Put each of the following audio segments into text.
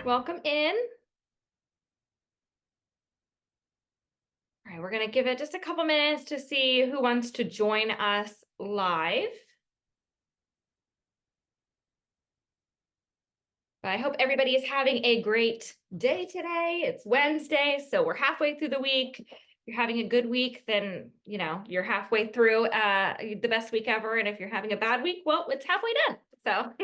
Welcome in. All right, we're going to give it just a couple minutes to see who wants to join us live. But I hope everybody is having a great day today. It's Wednesday, so we're halfway through the week. If you're having a good week, then, you're halfway through the best week ever. And if you're having a bad week, well, it's halfway done. So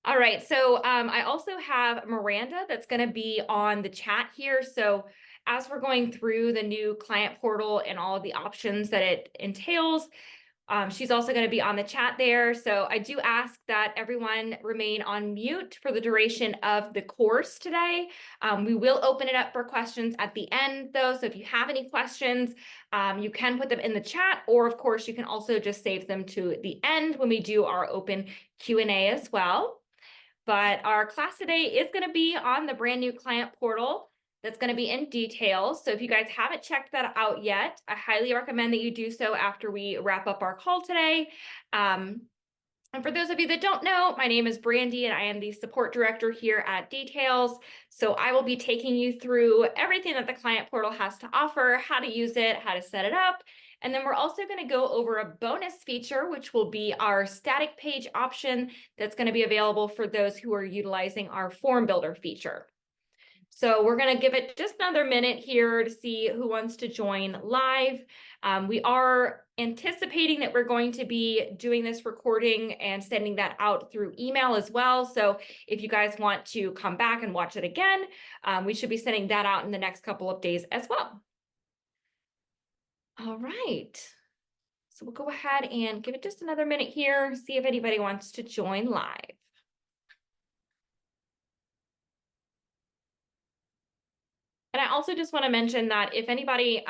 all right, so I also have Miranda that's going to be on the chat here. So as we're going through the new client portal and all of the options that it entails, she's also going to be on the chat there. So I do ask that everyone remain on mute for the duration of the course today. We will open it up for questions at the end, though. So if you have any questions, you can put them in the chat, or of course, you can also just save them to the end when we do our open Q&A as well. But our class today is going to be on the brand new client portal that's going to be in details. So if you guys haven't checked that out yet, I highly recommend that you do so after we wrap up our call today. And for those of you that don't know, my name is Brandy and I am the support director here at Details. So I will be taking you through everything that the client portal has to offer, how to use it, how to set it up. And then we're also going to go over a bonus feature, which will be our static page option that's going to be available for those who are utilizing our form builder feature. So we're going to give it just another minute here to see who wants to join live. We are anticipating that we're going to be doing this recording and sending that out through email as well. So if you guys want to come back and watch it again, we should be sending that out in the next couple of days as well. All right. So we'll go ahead and give it just another minute here, see if anybody wants to join live. And I also just want to mention that if anybody,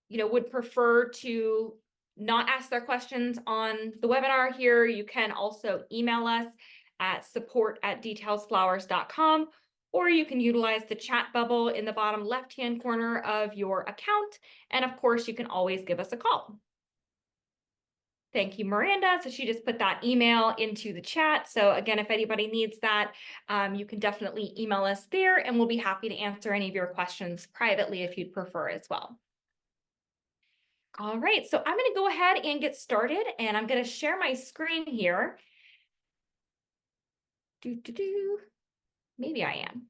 would prefer to not ask their questions on the webinar here, you can also email us at support@detailsflowers.com, or you can utilize the chat bubble in the bottom left-hand corner of your account. And of course, you can always give us a call. Thank you, Miranda. So she just put that email into the chat. So again, if anybody needs that, you can definitely email us there and we'll be happy to answer any of your questions privately if you'd prefer as well. All right, so I'm going to go ahead and get started and I'm going to share my screen here. Maybe I am.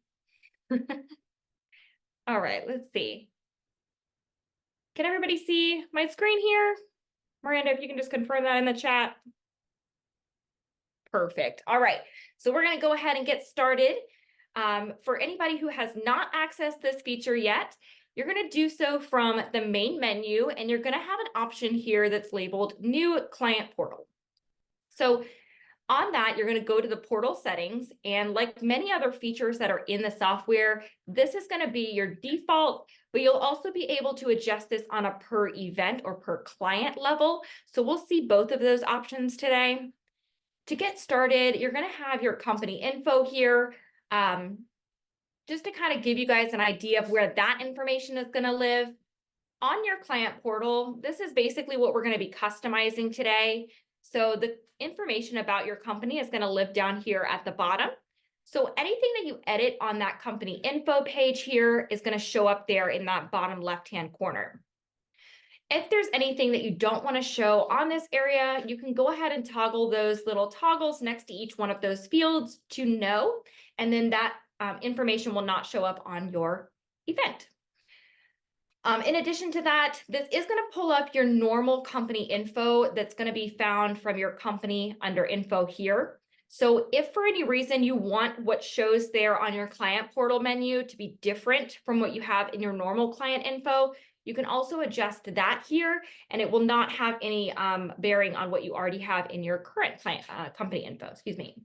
All right, let's see. Can everybody see my screen here? Miranda, if you can just confirm that in the chat. Perfect. All right, so we're going to go ahead and get started. For anybody who has not accessed this feature yet, you're going to do so from the main menu, and you're going to have an option here that's labeled New Client Portal. So on that, you're going to go to the portal settings, and like many other features that are in the software, this is going to be your default, but you'll also be able to adjust this on a per event or per client level. So we'll see both of those options today. To get started, you're going to have your company info here. Just to kind of give you guys an idea of where that information is going to live. On your client portal, this is basically what we're going to be customizing today. So the information about your company is going to live down here at the bottom. So anything that you edit on that company info page here is going to show up there in that bottom left-hand corner. If there's anything that you don't want to show on this area, you can go ahead and toggle those little toggles next to each one of those fields to no, and then that information will not show up on your event. In addition to that, this is going to pull up your normal company info that's going to be found from your company under info here. So if for any reason you want what shows there on your client portal menu to be different from what you have in your normal client info, you can also adjust that here, and it will not have any bearing on what you already have in your current client company info, excuse me.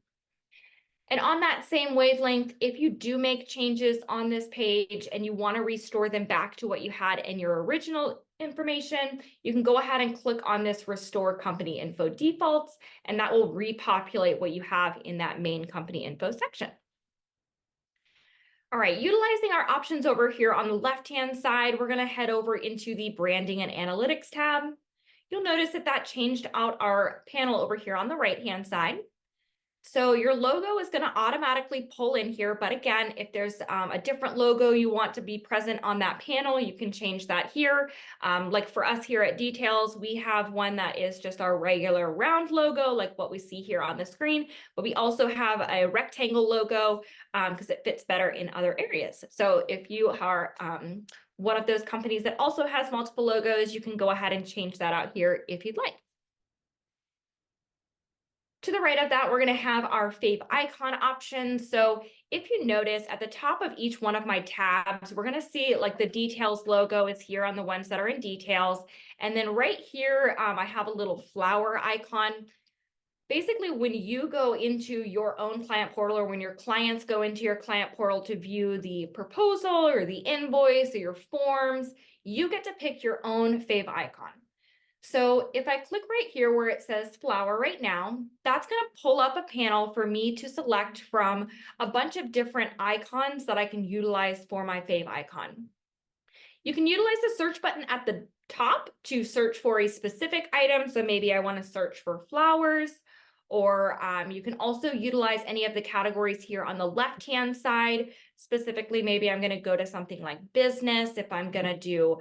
And on that same wavelength, if you do make changes on this page and you want to restore them back to what you had in your original information, you can go ahead and click on this Restore Company Info Defaults, and that will repopulate what you have in that main company info section. All right, utilizing our options over here on the left-hand side, we're going to head over into the Branding and Analytics tab. You'll notice that that changed out our panel over here on the right-hand side. So your logo is going to automatically pull in here. But again, if there's a different logo you want to be present on that panel, you can change that here. Like for us here at Details, we have one that is just our regular round logo, like what we see here on the screen. But we also have a rectangle logo because it fits better in other areas. So if you are one of those companies that also has multiple logos, you can go ahead and change that out here if you'd like. To the right of that, we're going to have our fave icon option. So if you notice at the top of each one of my tabs, we're going to see like the Details logo is here on the ones that are in Details. And then right here, I have a little flower icon. Basically, when you go into your own client portal or when your clients go into your client portal to view the proposal or the invoice or your forms, you get to pick your own fave icon. So if I click right here where it says flower right now, that's going to pull up a panel for me to select from a bunch of different icons that I can utilize for my fave icon. You can utilize the search button at the top to search for a specific item. So maybe I want to search for flowers, or you can also utilize any of the categories here on the left-hand side. Specifically, maybe I'm going to go to something like business if I'm going to do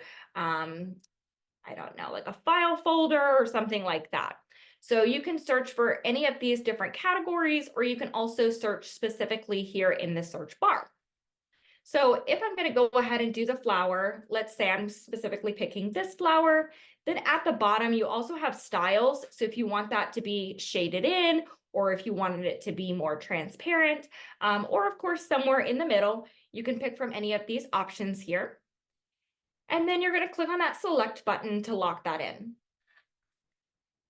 I don't know, like a file folder or something like that. So you can search for any of these different categories, or you can also search specifically here in the search bar. So if I'm going to go ahead and do the flower, let's say I'm specifically picking this flower, then at the bottom, you also have styles. So if you want that to be shaded in, or if you wanted it to be more transparent, or of course, somewhere in the middle, you can pick from any of these options here. And then you're going to click on that select button to lock that in.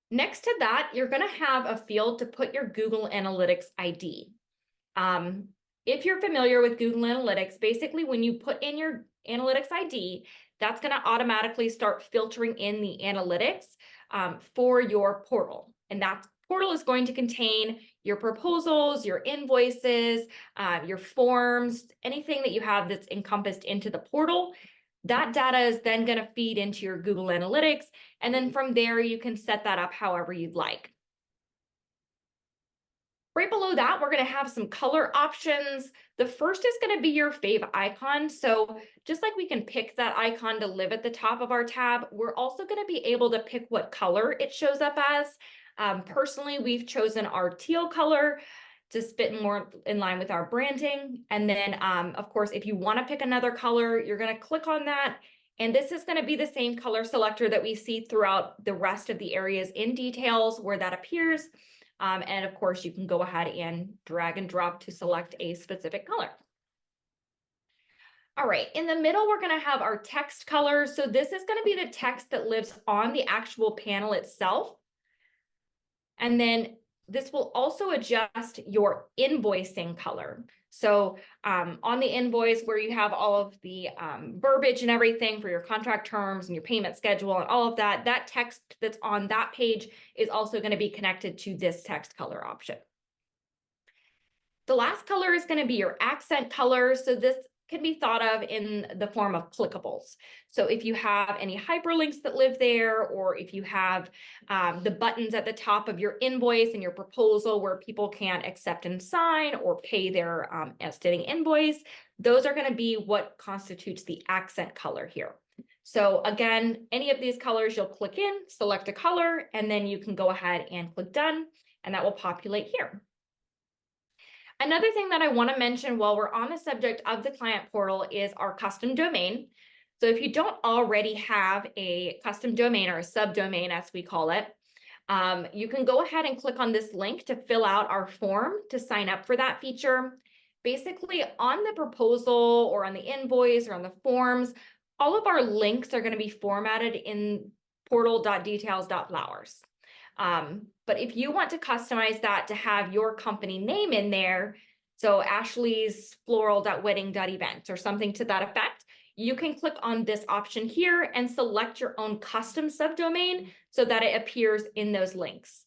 Next to that, you're going to have a field to put your Google Analytics ID. If you're familiar with Google Analytics, basically when you put in your Analytics ID, that's going to automatically start filtering in the analytics for your portal. And that portal is going to contain your proposals, your invoices, your forms, anything that you have that's encompassed into the portal. That data is then going to feed into your Google Analytics, and then from there, you can set that up however you'd like. Right below that, we're going to have some color options. The first is going to be your fave icon. So just like we can pick that icon to live at the top of our tab, we're also going to be able to pick what color it shows up as. Personally, we've chosen our teal color to fit more in line with our branding. And then, of course, if you want to pick another color, you're going to click on that. And this is going to be the same color selector that we see throughout the rest of the areas in Details where that appears. And of course, you can go ahead and drag and drop to select a specific color. All right, in the middle, we're going to have our text color. So this is going to be the text that lives on the actual panel itself. And then this will also adjust your invoicing color. So on the invoice where you have all of the verbiage and everything for your contract terms and your payment schedule and all of that, that text that's on that page is also going to be connected to this text color option. The last color is going to be your accent color. So this can be thought of in the form of clickables. So if you have any hyperlinks that live there, or if you have the buttons at the top of your invoice and your proposal where people can accept and sign or pay their outstanding invoice, those are going to be what constitutes the accent color here. So again, any of these colors, you'll click in, select a color, and then you can go ahead and click done, and that will populate here. Another thing that I want to mention while we're on the subject of the client portal is our custom domain. So if you don't already have a custom domain or a subdomain, as we call it, you can go ahead and click on this link to fill out our form to sign up for that feature. Basically, on the proposal or on the invoice or on the forms, all of our links are going to be formatted in portal.details.flowers. But if you want to customize that to have your company name in there, so Ashley's floral.wedding.event or something to that effect, you can click on this option here and select your own custom subdomain so that it appears in those links.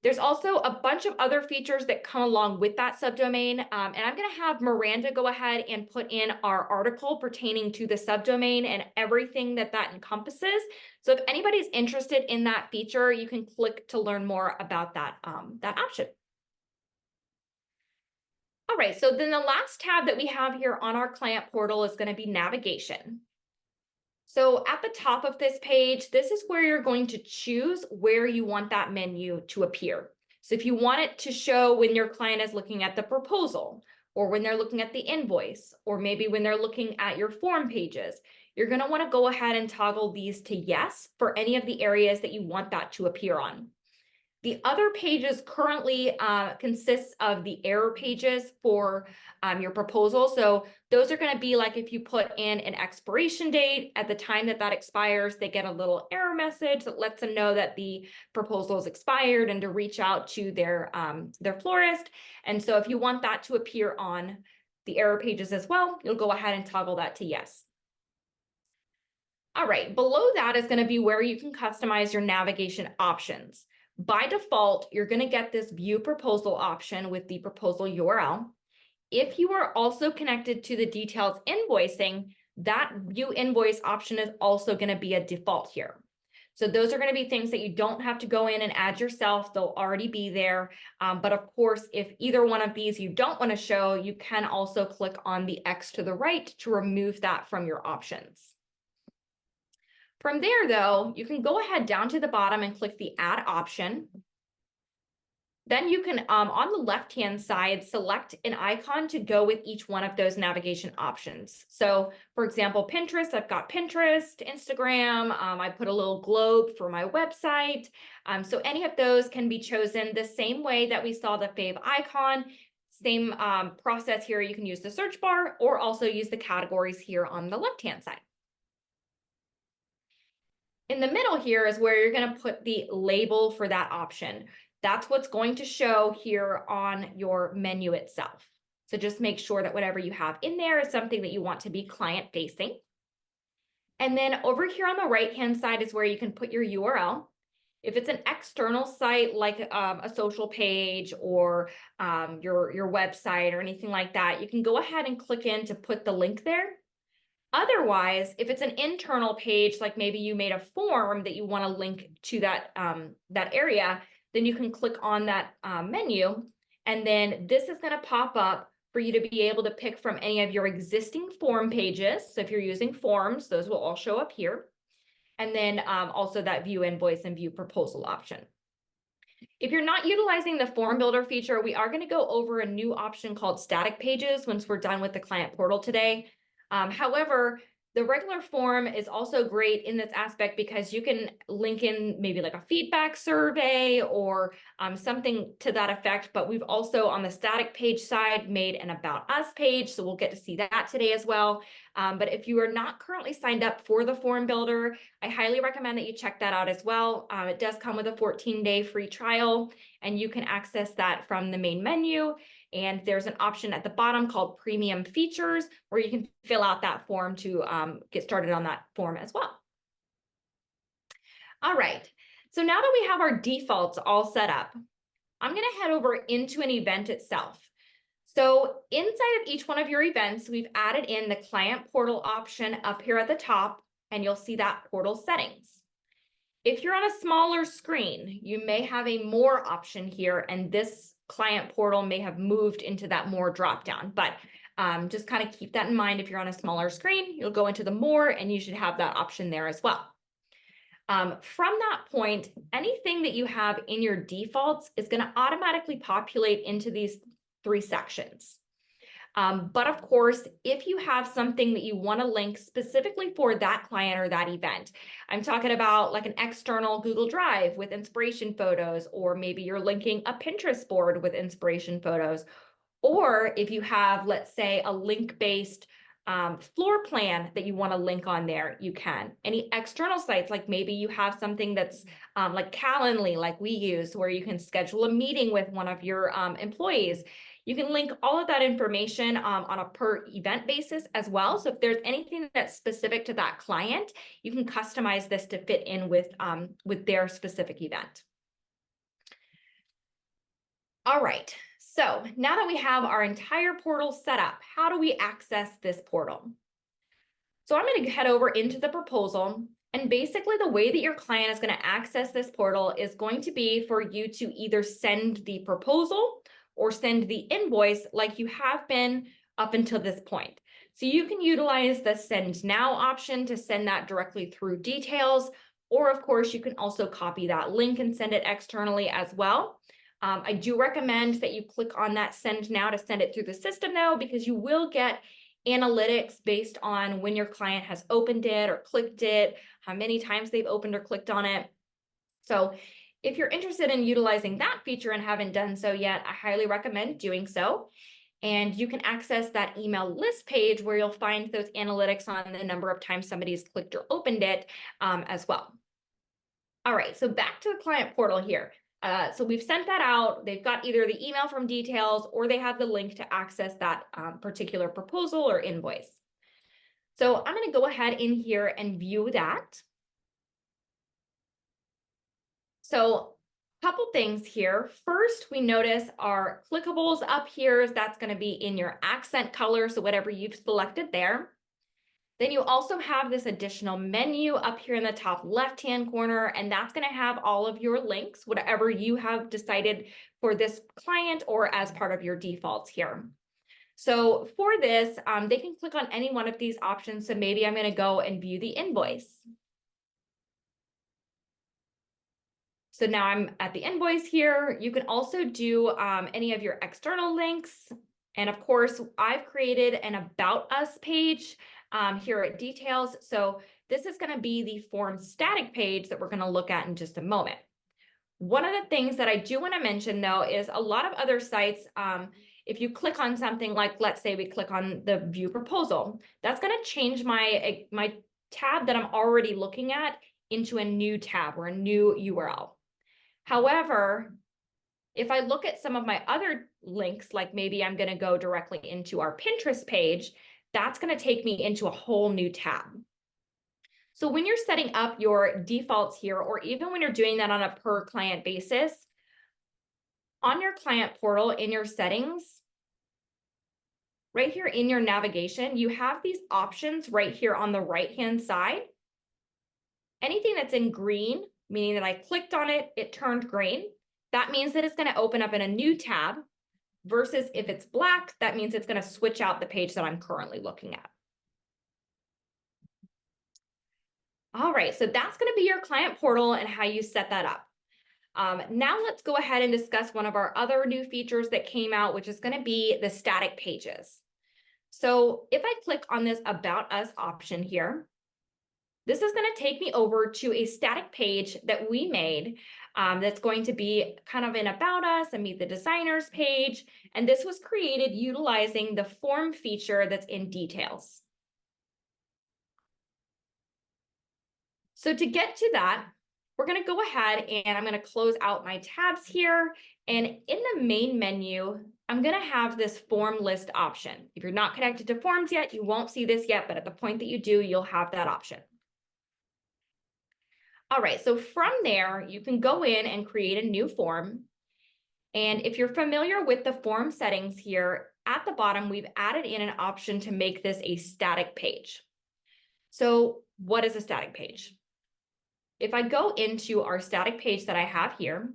There's also a bunch of other features that come along with that subdomain, and I'm going to have Miranda go ahead and put in our article pertaining to the subdomain and everything that that encompasses. So if anybody's interested in that feature, you can click to learn more about that, that option. All right, so then the last tab that we have here on our client portal is going to be navigation. So at the top of this page, this is where you're going to choose where you want that menu to appear. So if you want it to show when your client is looking at the proposal, or when they're looking at the invoice, or maybe when they're looking at your form pages, you're going to want to go ahead and toggle these to yes for any of the areas that you want that to appear on. The other pages currently consists of the error pages for your proposal. So those are going to be like if you put in an expiration date at the time that that expires, they get a little error message that lets them know that the proposal is expired and to reach out to their florist. And so if you want that to appear on the error pages as well, you'll go ahead and toggle that to yes. All right, below that is going to be where you can customize your navigation options. By default, you're going to get this view proposal option with the proposal URL. If you are also connected to the details invoicing, that view invoice option is also going to be a default here. So those are going to be things that you don't have to go in and add yourself. They'll already be there. But of course, if either one of these you don't want to show, you can also click on the X to the right to remove that from your options. From there, though, you can go ahead down to the bottom and click the Add option. Then you can, on the left-hand side, select an icon to go with each one of those navigation options. So, for example, Pinterest, I've got Pinterest, Instagram, I put a little globe for my website. So any of those can be chosen the same way that we saw the fave icon. Same process here. You can use the search bar or also use the categories here on the left-hand side. In the middle here is where you're going to put the label for that option. That's what's going to show here on your menu itself. So just make sure that whatever you have in there is something that you want to be client facing. And then over here on the right-hand side is where you can put your URL. If it's an external site like a social page or your website or anything like that, you can go ahead and click in to put the link there. Otherwise, if it's an internal page, like maybe you made a form that you want to link to that, that area, then you can click on that menu, and then this is going to pop up for you to be able to pick from any of your existing form pages. So if you're using forms, those will all show up here. And then also that view invoice and view proposal option. If you're not utilizing the form builder feature, we are going to go over a new option called static pages once we're done with the client portal today. However, the regular form is also great in this aspect because you can link in maybe like a feedback survey or something to that effect. But we've also on the static page side made an About Us page. So we'll get to see that today as well. But if you are not currently signed up for the form builder, I highly recommend that you check that out as well. It does come with a 14-day free trial, and you can access that from the main menu. And there's an option at the bottom called Premium Features, where you can fill out that form to get started on that form as well. All right, so now that we have our defaults all set up, I'm going to head over into an event itself. So inside of each one of your events, we've added in the client portal option up here at the top, and you'll see that portal settings. If you're on a smaller screen, you may have a more option here, and this client portal may have moved into that more drop down, but just kind of keep that in mind. If you're on a smaller screen, you'll go into the more and you should have that option there as well. From that point, anything that you have in your defaults is going to automatically populate into these three sections. But of course, if you have something that you want to link specifically for that client or that event, I'm talking about like an external Google Drive with inspiration photos, or maybe you're linking a Pinterest board with inspiration photos, or if you have, let's say, a link-based floor plan that you want to link on there, you can. Any external sites, like maybe you have something that's like Calendly, like we use, where you can schedule a meeting with one of your employees. You can link all of that information on a per event basis as well. So if there's anything that's specific to that client, you can customize this to fit in with their specific event. All right, so now that we have our entire portal set up, how do we access this portal? So I'm going to head over into the proposal, and basically the way that your client is going to access this portal is going to be for you to either send the proposal or send the invoice like you have been up until this point. So you can utilize the send now option to send that directly through details, or of course you can also copy that link and send it externally as well. I do recommend that you click on that send now to send it through the system though, because you will get analytics based on when your client has opened it or clicked it, how many times they've opened or clicked on it. So if you're interested in utilizing that feature and haven't done so yet, I highly recommend doing so. And you can access that email list page where you'll find those analytics on the number of times somebody's clicked or opened it as well. All right, so back to the client portal here. So we've sent that out. They've got either the email from details or they have the link to access that particular proposal or invoice. So I'm going to go ahead in here and view that. So a couple things here. First, we notice our clickables up here. That's going to be in your accent color, so whatever you've selected there. Then you also have this additional menu up here in the top left-hand corner, and that's going to have all of your links, whatever you have decided for this client or as part of your defaults here. So for this, they can click on any one of these options. So maybe I'm going to go and view the invoice. So now I'm at the invoice here. You can also do any of your external links. And of course, I've created an About Us page here at Details. So this is going to be the form static page that we're going to look at in just a moment. One of the things that I do want to mention, though, is a lot of other sites, if you click on something like, let's say we click on the view proposal, that's going to change my tab that I'm already looking at into a new tab or a new URL. However, if I look at some of my other links, like maybe I'm going to go directly into our Pinterest page, that's going to take me into a whole new tab. So when you're setting up your defaults here, or even when you're doing that on a per client basis, on your client portal in your settings, right here in your navigation, you have these options right here on the right-hand side. Anything that's in green, meaning that I clicked on it, it turned green. That means that it's going to open up in a new tab, versus if it's black, that means it's going to switch out the page that I'm currently looking at. All right, so that's going to be your client portal and how you set that up. Now let's go ahead and discuss one of our other new features that came out, which is going to be the static pages. So if I click on this About Us option here, this is going to take me over to a static page that we made that's going to be kind of an About Us and Meet the Designers page. And this was created utilizing the form feature that's in Details. So to get to that, we're going to go ahead and I'm going to close out my tabs here. And in the main menu, I'm going to have this form list option. If you're not connected to forms yet, you won't see this yet, but at the point that you do, you'll have that option. All right, so from there, you can go in and create a new form. And if you're familiar with the form settings here, at the bottom, we've added in an option to make this a static page. So what is a static page? If I go into our static page that I have here,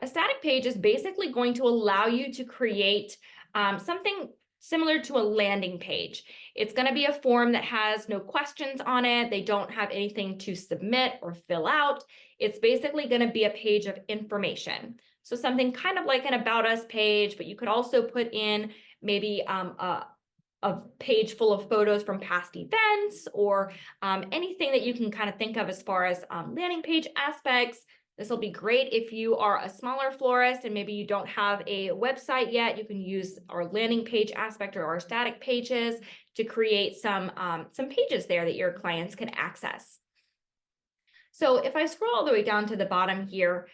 a static page is basically going to allow you to create something similar to a landing page. It's going to be a form that has no questions on it. They don't have anything to submit or fill out. It's basically going to be a page of information. So something kind of like an About Us page, but you could also put in maybe a page full of photos from past events or anything that you can kind of think of as far as landing page aspects. This will be great if you are a smaller florist and maybe you don't have a website yet. You can use our landing page aspect or our static pages to create some pages there that your clients can access. So if I scroll all the way down to the bottom here,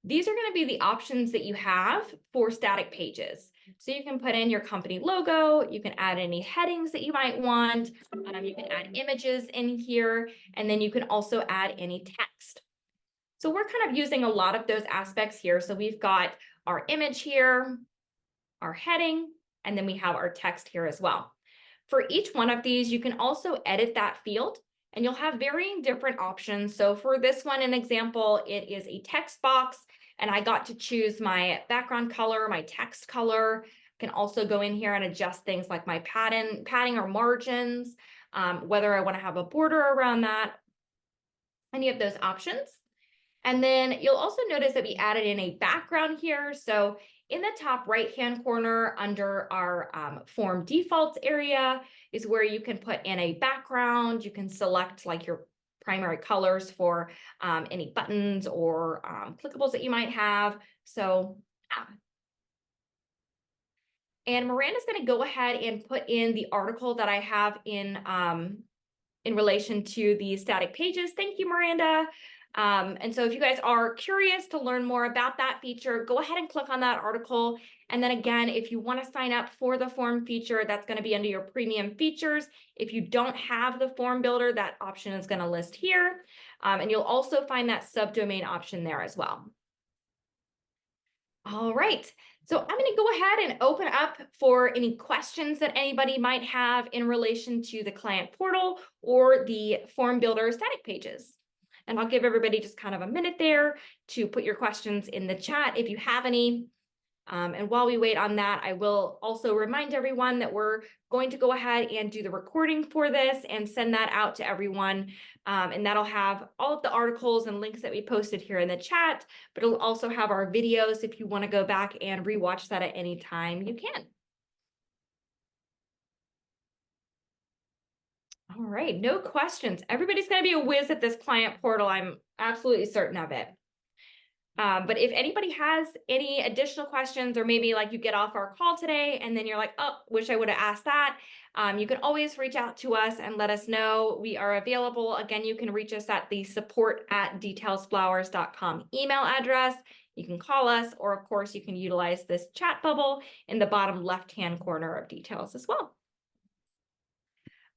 these are going to be the options that you have for static pages. So you can put in your company logo, you can add any headings that you might want, you can add images in here, and then you can also add any text. So we're kind of using a lot of those aspects here. So we've got our image here, our heading, and then we have our text here as well. For each one of these, you can also edit that field and you'll have varying different options. So for this one, an example, it is a text box. and I got to choose my background color, my text color. I can also go in here and adjust things like my padding or margins, whether I want to have a border around that, any of those options. And then you'll also notice that we added in a background here. So in the top right-hand corner under our form defaults area is where you can put in a background. You can select like your primary colors for any buttons or clickables that you might have. So, and Miranda's going to go ahead and put in the article that I have in relation to the static pages. Thank you, Miranda. And so if you guys are curious to learn more about that feature, go ahead and click on that article. And then again, if you want to sign up for the form feature, that's going to be under your premium features. If you don't have the form builder, that option is going to list here. And you'll also find that subdomain option there as well. All right, so I'm going to go ahead and open up for any questions that anybody might have in relation to the client portal or the form builder static pages. And I'll give everybody just kind of a minute there to put your questions in the chat if you have any. And while we wait on that, I will also remind everyone that we're going to go ahead and do the recording for this and send that out to everyone. And that'll have all of the articles and links that we posted here in the chat, but it'll also have our videos if you want to go back and rewatch that at any time you can. All right, no questions. Everybody's going to be a whiz at this client portal. I'm absolutely certain of it. But if anybody has any additional questions, or maybe like you get off our call today and then you're like, oh, wish I would have asked that, you can always reach out to us and let us know. We are available. Again, you can reach us at the support@detailsflowers.com email address. You can call us, or of course, you can utilize this chat bubble in the bottom left-hand corner of Details as well.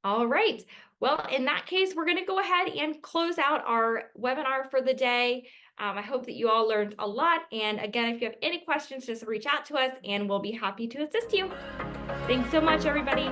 All right. Well, in that case, we're going to go ahead and close out our webinar for the day. I hope that you all learned a lot. And again, if you have any questions, just reach out to us and we'll be happy to assist you. Thanks so much, everybody.